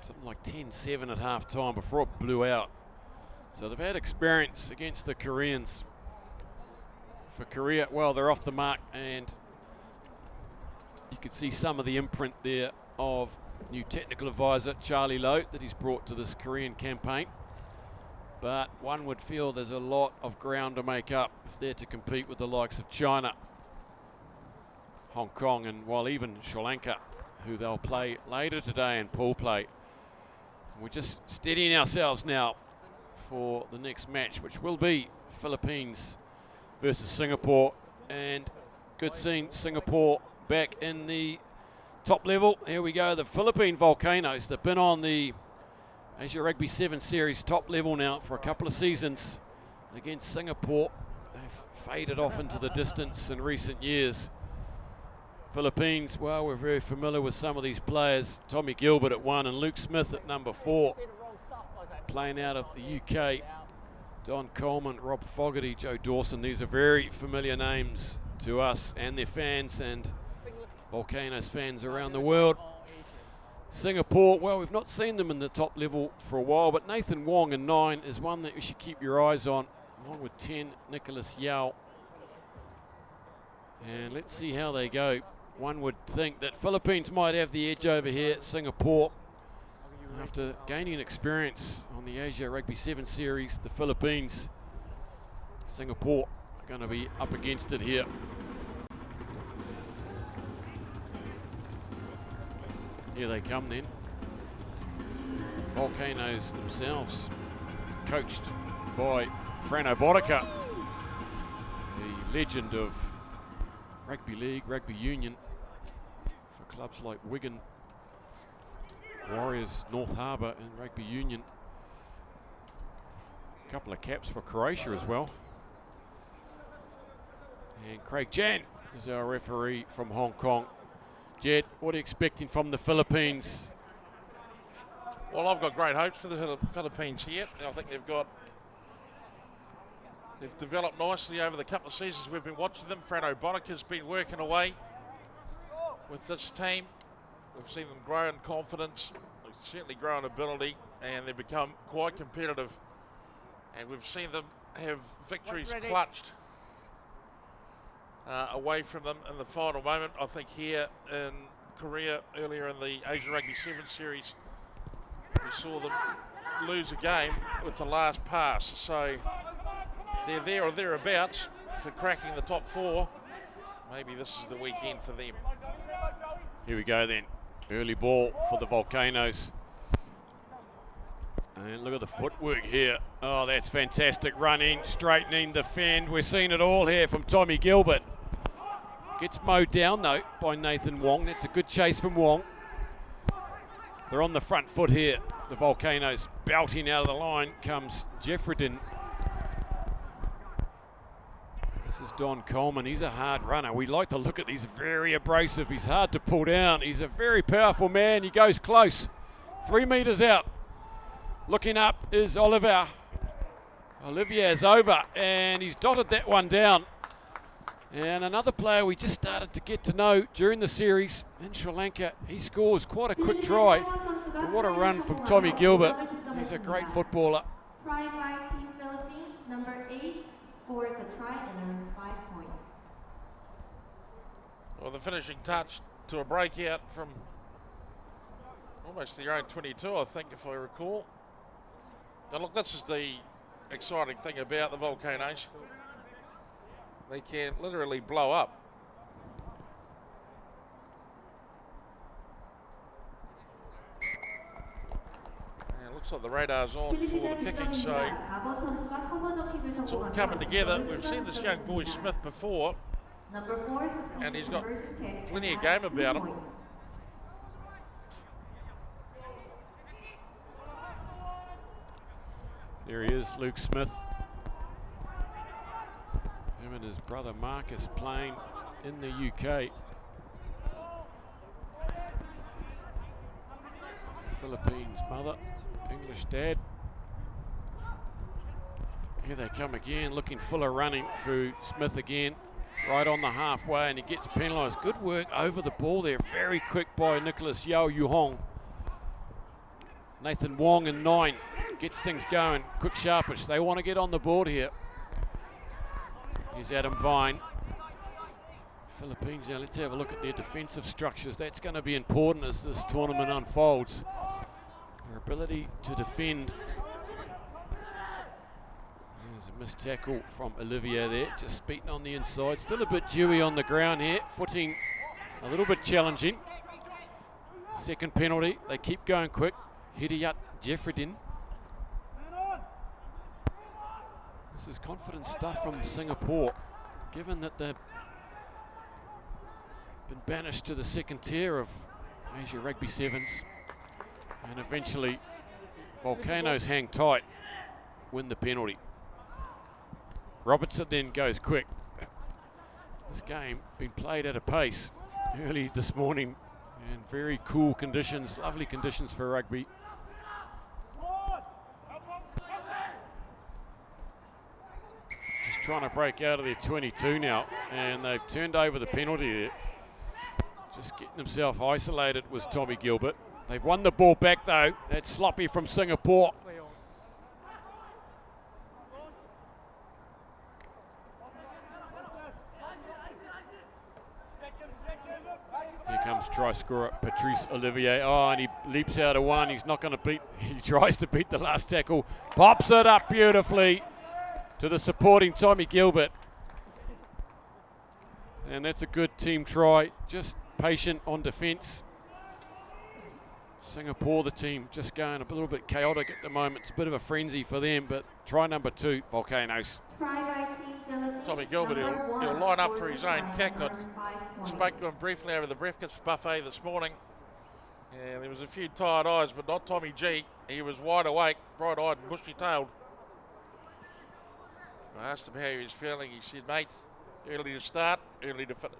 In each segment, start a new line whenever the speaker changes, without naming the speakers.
something like 10-7 at half-time before it blew out. So they've had experience against the Koreans. For Korea, well, they're off the mark, and you can see some of the imprint there of new technical advisor Charlie Lowe that he's brought to this Korean campaign. But one would feel there's a lot of ground to make up if they're to compete with the likes of China, Hong Kong, and while even Sri Lanka, who they'll play later today in pool play. We're just steadying ourselves now for the next match, which will be Philippines versus Singapore. And good seeing Singapore back in the top level. Here we go, the Philippine Volcanoes. They've been on the Asia Rugby 7 Series top level now for a couple of seasons. Against Singapore, they've faded off into the distance in recent years. Philippines, well, we're very familiar with some of these players. Tommy Gilbert at 1 and Luke Smith at number 4. Playing out of the UK, Don Coleman, Rob Fogarty, Joe Dawson. These are very familiar names to us and their fans and Volcanoes fans around the world. Singapore, well, we've not seen them in the top level for a while, but Nathan Wong in 9 is one that you should keep your eyes on, along with 10, Nicholas Yao. And let's see how they go. One would think that Philippines might have the edge over here at Singapore. After gaining experience on the Asia Rugby 7 Series, the Philippines, Singapore are going to be up against it here. Here they come then. Volcanoes themselves, coached by Frano Bodica, the legend of rugby league, rugby union for clubs like Wigan, Warriors, North Harbour and rugby union. A couple of caps for Croatia as well. And Craig Jan is our referee from Hong Kong. Jed, what are you expecting from the Philippines?
Well, I've got great hopes for the Philippines here. I think they've developed nicely over the couple of seasons we've been watching them. Frano Bodica's been working away with this team. We've seen them grow in confidence, they've certainly grow in ability, and they've become quite competitive. And we've seen them have victories clutched away from them in the final moment. I think here in Korea, earlier in the Asia Rugby 7 Series, we saw them lose a game with the last pass. So they're there or thereabouts for cracking the top 4. Maybe this is the weekend for them.
Here we go then. Early ball for the Volcanoes. And look at the footwork here. Oh, that's fantastic. Running, straightening, defend. We're seeing it all here from Tommy Gilbert. Gets mowed down though by Nathan Wong. That's a good chase from Wong. They're on the front foot here. The Volcanoes belting out of the line comes Jeffredin. This is Don Coleman. He's a hard runner. We like to look at these, very abrasive. He's hard to pull down. He's a very powerful man. He goes close. 3 meters out. Looking up is Olivier. Olivier's over, and he's dotted that one down. And another player we just started to get to know during the series in Sri Lanka. He scores quite a quick try. But what a run from Tommy Gilbert. He's a great footballer.
Try by Team Philippines, number 8, scores a try and earns 5 points.
Well, the finishing touch to a breakout from almost their own 22, I think, if I recall. Now look, this is the exciting thing about the Volcanoes. They can literally blow up. And it looks like the radar's on for the kicking, so it's all coming together. We've seen this young boy Smith before, and he's got plenty of game about him.
There he is, Luke Smith. Him and his brother Marcus playing in the UK. Philippines mother, English dad. Here they come again, looking full of running through Smith again. Right on the halfway, and he gets penalised. Good work over the ball there. Very quick by Nicholas Yao Yu Hong. Nathan Wong in 9 gets things going. Quick sharpish. They want to get on the board here. Here's Adam Vine. Philippines now, let's have a look at their defensive structures. That's going to be important as this tournament unfolds. Their ability to defend. There's a missed tackle from Olivia there, just beaten on the inside. Still a bit dewy on the ground here. Footing a little bit challenging. Second penalty. They keep going quick. Hidayat Jeffredin. This is confident stuff from Singapore, given that they've been banished to the second tier of Asia Rugby Sevens. And eventually, Volcanoes hang tight, win the penalty. Robertson then goes quick. This game been played at a pace early this morning in very cool conditions, lovely conditions for rugby. Just trying to break out of their 22 now, and they've turned over the penalty there. Just getting himself isolated was Tommy Gilbert. They've won the ball back though. That's sloppy from Singapore. Here comes try scorer Patrice Olivier. Oh, and he leaps out of one. He's not going to beat, he tries to beat the last tackle. Pops it up beautifully to the supporting Tommy Gilbert. And that's a good team try. Just patient on defence. Singapore, the team, just going a little bit chaotic at the moment. It's a bit of a frenzy for them, but try number 2, Volcanoes.
Tommy Gilbert, he'll line up for his own kick. I spoke to him briefly over the breakfast buffet this morning, and there was a few tired eyes, but not Tommy G. He was wide awake, bright-eyed and bushy-tailed. I asked him how he was feeling. He said, mate, early to start, early to finish.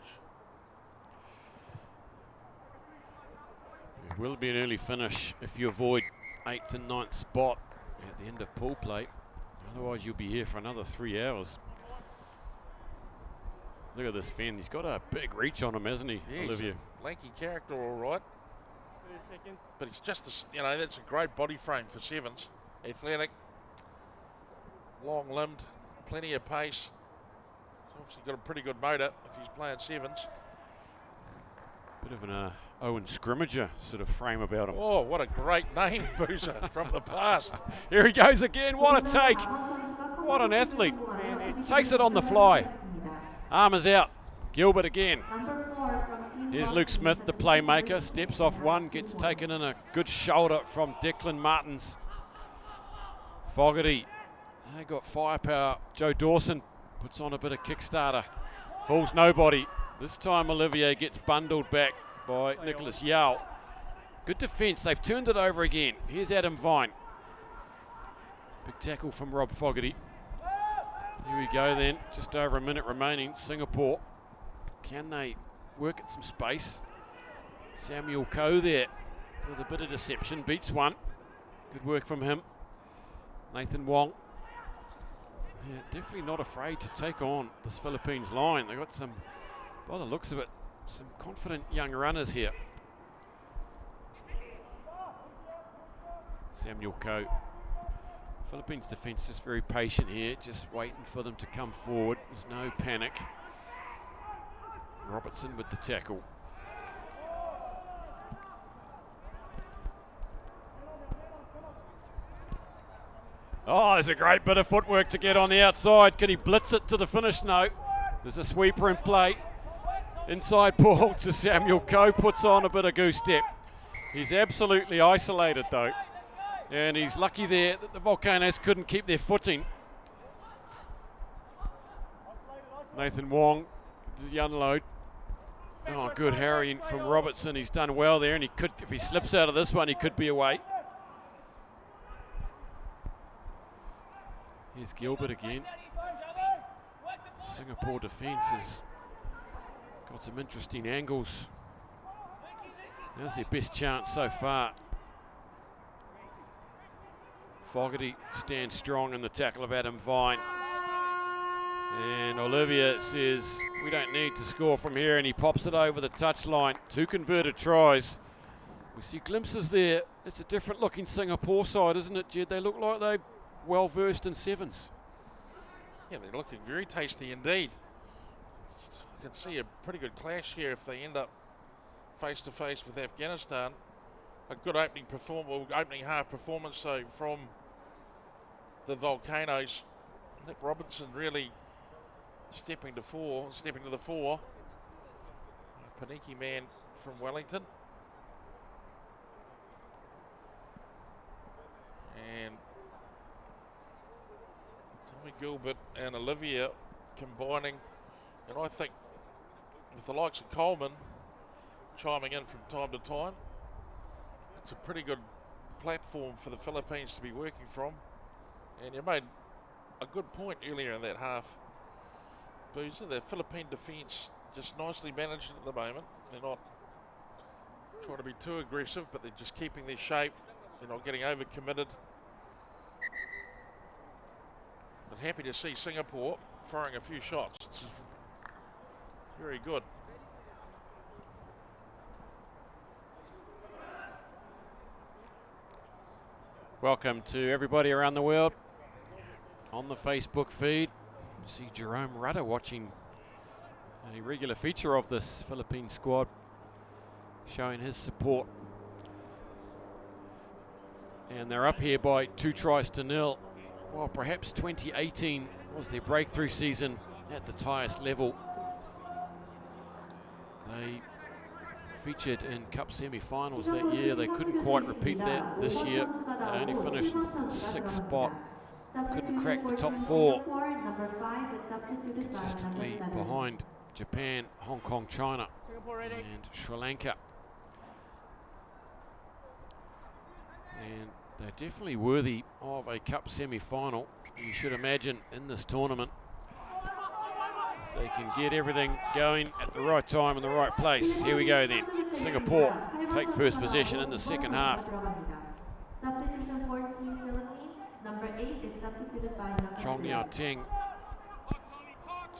It will be an early finish if you avoid 8th and 9th spot at the end of pool play. Otherwise, you'll be here for another 3 hours. Look at this Finn. He's got a big reach on him, hasn't he,
Yeah,
Olivia?
he's a lanky character, all right.
30 seconds.
But it's just, that's a great body frame for sevens. Athletic, long-limbed, plenty of pace. He's obviously got a pretty good motor if he's playing sevens.
Bit of an Owen Scrimmager sort of frame about him.
Oh, what a great name, Boozer, from the past.
Here he goes again. What a take. What an athlete. Takes it on the fly. Arm is out. Gilbert again. Here's Luke Smith, the playmaker. Steps off one, gets taken in a good shoulder from Declan Martins. Fogarty. They got firepower. Joe Dawson puts on a bit of Kickstarter. Fools nobody. This time Olivier gets bundled back by Nicholas Yao. Good defence. They've turned it over again. Here's Adam Vine. Big tackle from Rob Fogarty. Here we go then. Just over a minute remaining. Singapore. Can they work at some space? Samuel Coe there with a bit of deception. Beats one. Good work from him. Nathan Wong. Yeah, definitely not afraid to take on this Philippines line. They've got some, by the looks of it, some confident young runners here. Samuel Coe. Philippines defence just very patient here, just waiting for them to come forward. There's no panic. Robertson with the tackle. Oh, there's a great bit of footwork to get on the outside. Can he blitz it to the finish? No. There's a sweeper in play. Inside ball to Samuel Coe, puts on a bit of goose step. He's absolutely isolated though. And he's lucky there that the Volcanoes couldn't keep their footing. Nathan Wong does the unload. Oh, good harrying from Robertson. He's done well there, and he could, if he slips out of this one, he could be away. Here's Gilbert again. Singapore defence has got some interesting angles. That's their best chance so far. Fogarty stands strong in the tackle of Adam Vine. And Olivia says, we don't need to score from here, and he pops it over the touchline. 2 converted tries. We see glimpses there. It's a different looking Singapore side, isn't it, Jed? They look like they're well versed in sevens.
Yeah, they're looking very tasty indeed. I can see a pretty good clash here if they end up face to face with Afghanistan. A good opening half performance though from the Volcanoes. Nick Robertson really stepping to the fore. Paniki man from Wellington. And Tommy Gilbert and Olivia combining, and I think with the likes of Coleman chiming in from time to time, it's a pretty good platform for the Philippines to be working from. And you made a good point earlier in that half, Boozer. The Philippine defence just nicely managed at the moment. They're not trying to be too aggressive, but they're just keeping their shape. They're not getting overcommitted. But happy to see Singapore firing a few shots. It's very good.
Welcome to everybody around the world on the Facebook feed. You see Jerome Rudder watching a regular feature of this Philippine squad, showing his support. And they're up here by 2-0. Well, perhaps 2018 was their breakthrough season at the highest level. They featured in Cup semi-finals that year. They couldn't quite repeat that this year. They only finished in 6th spot. Couldn't crack the top 4. Consistently behind Japan, Hong Kong, China, and Sri Lanka. And they're definitely worthy of a Cup semi-final. You should imagine in this tournament, if they can get everything going at the right time in the right place. Here we go then. Singapore take first possession in the second half.
Substitution 14 Philippines. Number 8 is substituted by number
Chong
3.
Yao Ting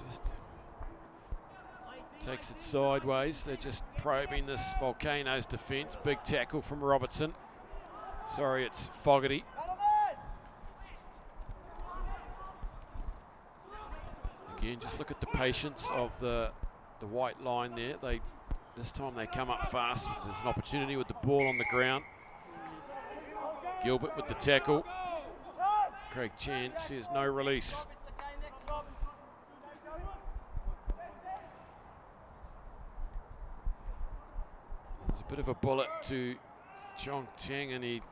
just takes it sideways. They're just probing this Volcanoes defence. Big tackle from Robertson. Sorry, it's Fogarty. Again, just look at the patience of the white line there. This time they come up fast. There's an opportunity with the ball on the ground. Gilbert with the tackle. Craig Chan says no release. There's a bit of a bullet to Chong Teng, and he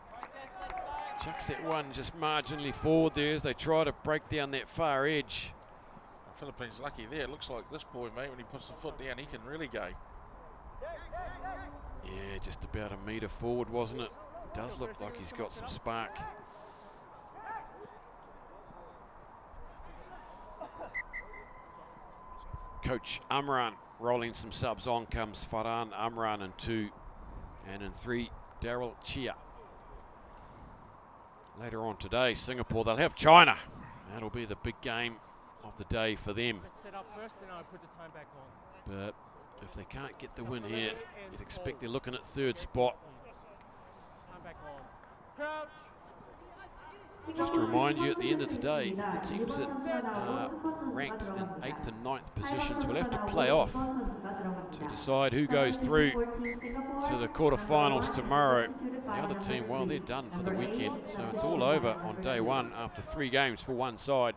chucks that one just marginally forward there as they try to break down that far edge.
The Philippines lucky there. It looks like this boy, mate, when he puts the foot down, he can really go.
Yeah, just about a metre forward, wasn't it? It does look like he's got some spark. Coach Amran rolling some subs on. Comes Farhan Amran in 2, and in 3, Daryl Chia. Later on today, Singapore, they'll have China. That'll be the big game of the day for them. But if they can't get the win here, you'd expect they're looking at 3rd spot. Just to remind you, at the end of today, the teams that are ranked in 8th and 9th positions will have to play off to decide who goes through to the quarterfinals tomorrow. The other team, well, they're done for the weekend, so it's all over on day 1 after 3 games for one side.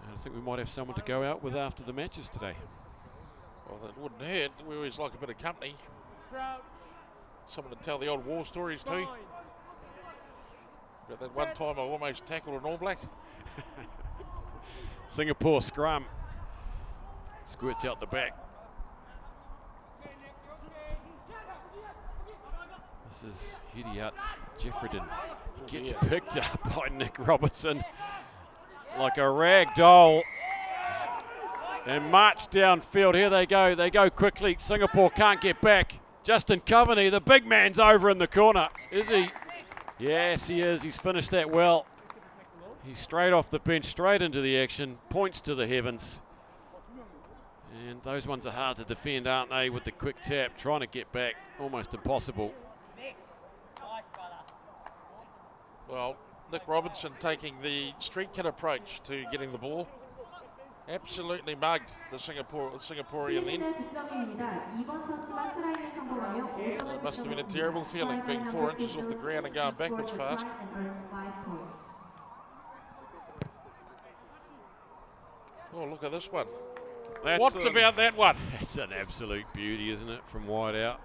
And I think we might have someone to go out with after the matches today.
Well, that wouldn't hurt. We always like a bit of company. Someone to tell the old war stories to. About that one time I almost tackled an All Black.
Singapore scrum. Squirts out the back. This is Hidiat Jeffreden. He gets picked up by Nick Robertson like a rag doll. And march downfield. Here they go. They go quickly. Singapore can't get back. Justin Coveney, the big man's over in the corner. Is he? Yes, he is. He's finished that well. He's straight off the bench, straight into the action. Points to the heavens. And those ones are hard to defend, aren't they, with the quick tap, trying to get back, almost impossible.
Well, Nick Robinson taking the street kid approach to getting the ball. Absolutely mugged the Singaporean then. It must have been a terrible feeling being 4 inches off the ground and going backwards fast. Oh, look at this one. What about that one?
That's an absolute beauty, isn't it, from wide out.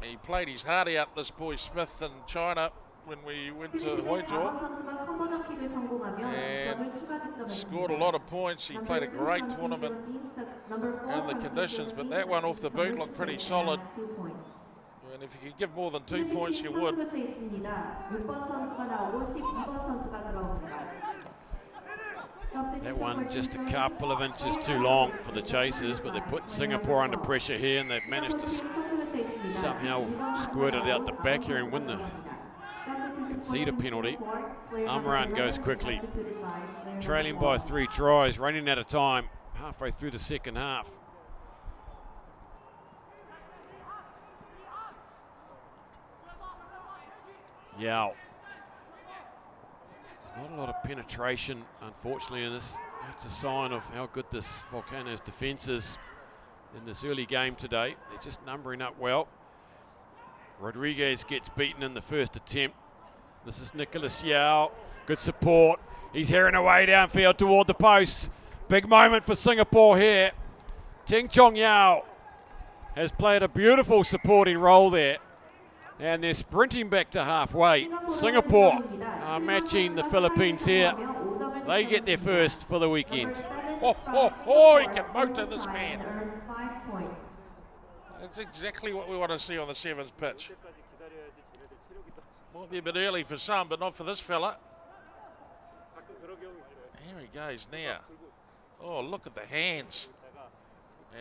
He played his heart out, this boy Smith in China, when we went to Huizhou, and scored a lot of points. He played a great tournament in the conditions, but that one off the boot looked pretty solid. And if you could give more than 2 points, you would.
That one just a couple of inches too long for the chasers, but they're putting Singapore under pressure here, and they've managed to somehow squirt it out the back here and concede a penalty. Amran goes quickly, trailing by 3 tries, running out of time halfway through the second half. Yao. There's not a lot of penetration, unfortunately, in this. That's a sign of how good this Volcano's defence is in this early game today. They're just numbering up well. Rodriguez gets beaten in the first attempt. This is Nicholas Yao. Good support. He's herring away downfield toward the post. Big moment for Singapore here. Ting Chong Yao has played a beautiful supporting role there. And they're sprinting back to halfway. Singapore are matching the Philippines here. They get their first for the weekend.
He can motor this man. That's exactly what we want to see on the sevens pitch. Might be a bit early for some, but not for this fella. Here he goes now. Oh, look at the hands.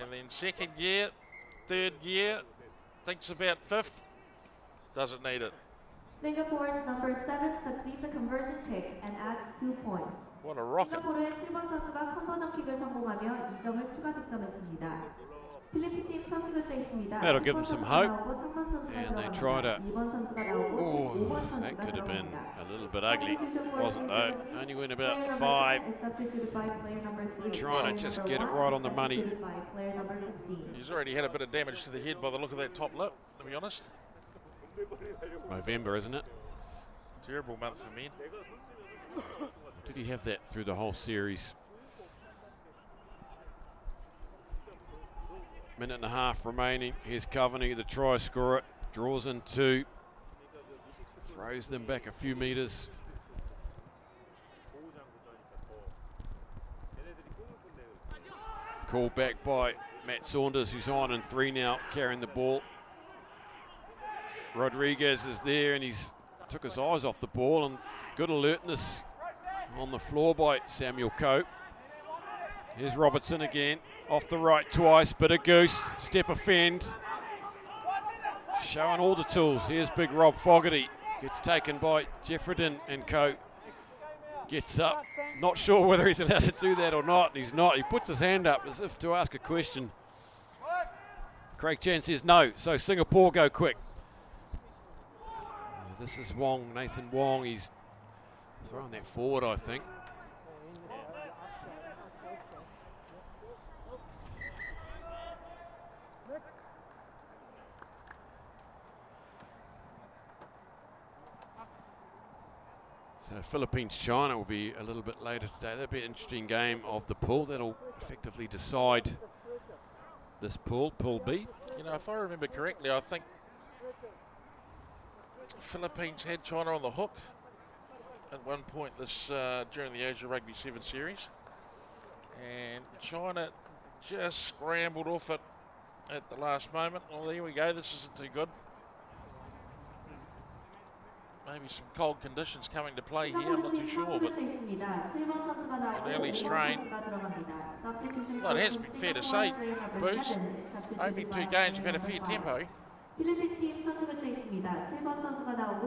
And then second gear, third gear, thinks about fifth. Doesn't need it.
Singapore's number 7 succeeds the conversion kick and adds 2 points.
What a rocket.
싱가포르의 7번 선수가 컨버전 킥을 성공하며 2점을 추가 득점했습니다. 필리핀 팀 선수 교체 있습니다.
That'll give them some hope.
3번 선수가
And they
들어갑니다.
try to.
2번 선수가 나오고
Oh,
5번 선수가
that could have been
들어갑니다.
a little bit ugly, wasn't though? Only went about 5. Trying to just get it right on the money.
He's already had a bit of damage to the head by the look of that top lip, to be honest.
November, isn't it?
Terrible month for men.
Did he have that through the whole series? Minute and a half remaining. Here's Coveney, the try scorer. Draws in 2. Throws them back a few metres. Called back by Matt Saunders, who's on in 3 now, carrying the ball. Rodriguez is there, and he's took his eyes off the ball, and good alertness on the floor by Samuel Coe. Here's Robertson again, off the right twice, bit of goose, step offend. Showing all the tools. Here's big Rob Fogarty, gets taken by Jeffredin, and Coe gets up. Not sure whether he's allowed to do that or not. He's not. He puts his hand up as if to ask a question. Craig Chan says no, so Singapore go quick. This is Wong, Nathan Wong. He's throwing that forward, I think. So Philippines-China will be a little bit later today. That'll be an interesting game of the pool. That'll effectively decide this pool, Pool B.
You know, if I remember correctly, I think Philippines had China on the hook at one point this during the Asia Rugby 7 series, and China just scrambled off it at the last moment. Well, there we go. This isn't too good. Maybe some cold conditions coming to play here. I'm not too sure, but an early strain. Well, it has been fair to say, Booze, opening 2 games have had a fair tempo.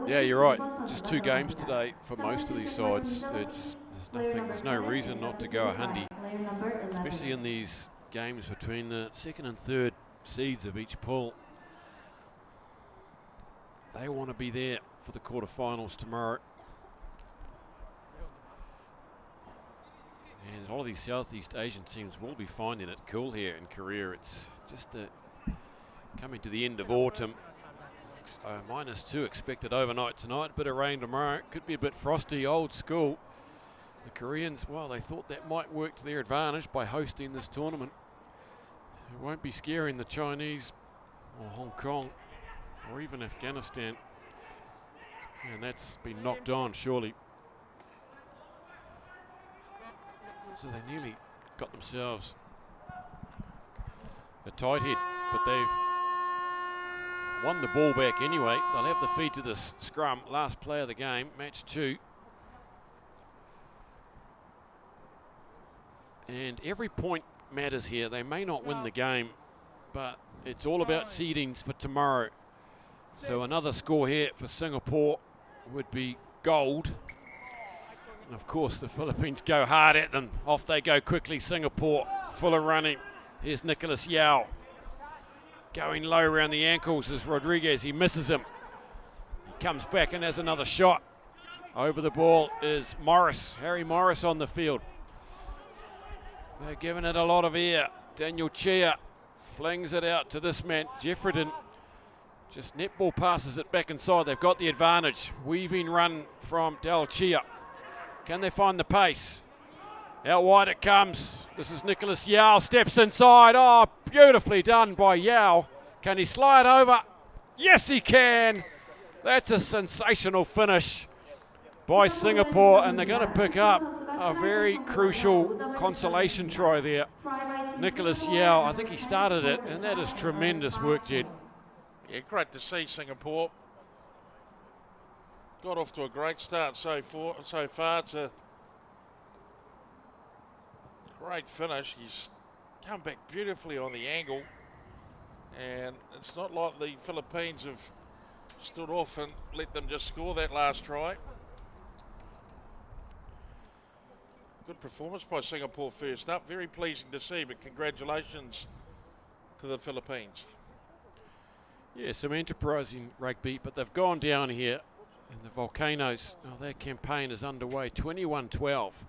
Yeah, you're right. Just 2 games today for most of these sides. There's There's no reason not to go a hundy, especially in these games between the second and third seeds of each pool. They want to be there for the quarterfinals tomorrow. And a lot of these Southeast Asian teams will be finding it cool here in Korea. It's just coming to the end of autumn. -2 expected overnight tonight. A bit of rain tomorrow. Could be a bit frosty, old school. The Koreans, well, they thought that might work to their advantage by hosting this tournament. It won't be scaring the Chinese or Hong Kong or even Afghanistan. And that's been knocked on, surely. So they nearly got themselves a tight hit, but they've won the ball back anyway. They'll have the feed to this scrum. Last play of the game, match 2. And every point matters here. They may not win the game, but it's all about seedings for tomorrow. So another score here for Singapore would be gold. And of course the Philippines go hard at them. Off they go quickly, Singapore full of running. Here's Nicholas Yao. Going low around the ankles is Rodriguez. He misses him. He comes back and has another shot. Over the ball is Morris, Harry Morris on the field. They're giving it a lot of air. Daniel Chia flings it out to this man, Jeffredin. Just netball passes it back inside. They've got the advantage. Weaving run from Del Chia. Can they find the pace? Out wide it comes. This is Nicholas Yao. Steps inside. Oh, beautifully done by Yao. Can he slide over? Yes, he can. That's a sensational finish by Singapore, and they're going to pick up a very crucial consolation try there. Nicholas Yao, I think he started it, and that is tremendous work, Jed.
Yeah, great to see Singapore. Got off to a great start so far. It's a great finish. He's come back beautifully on the angle, and it's not like the Philippines have stood off and let them just score that last try. Good performance by Singapore first up. Very pleasing to see, but congratulations to the Philippines.
Yeah, some enterprising rugby, but they've gone down here, and the Volcanoes, their campaign is underway, 21-12.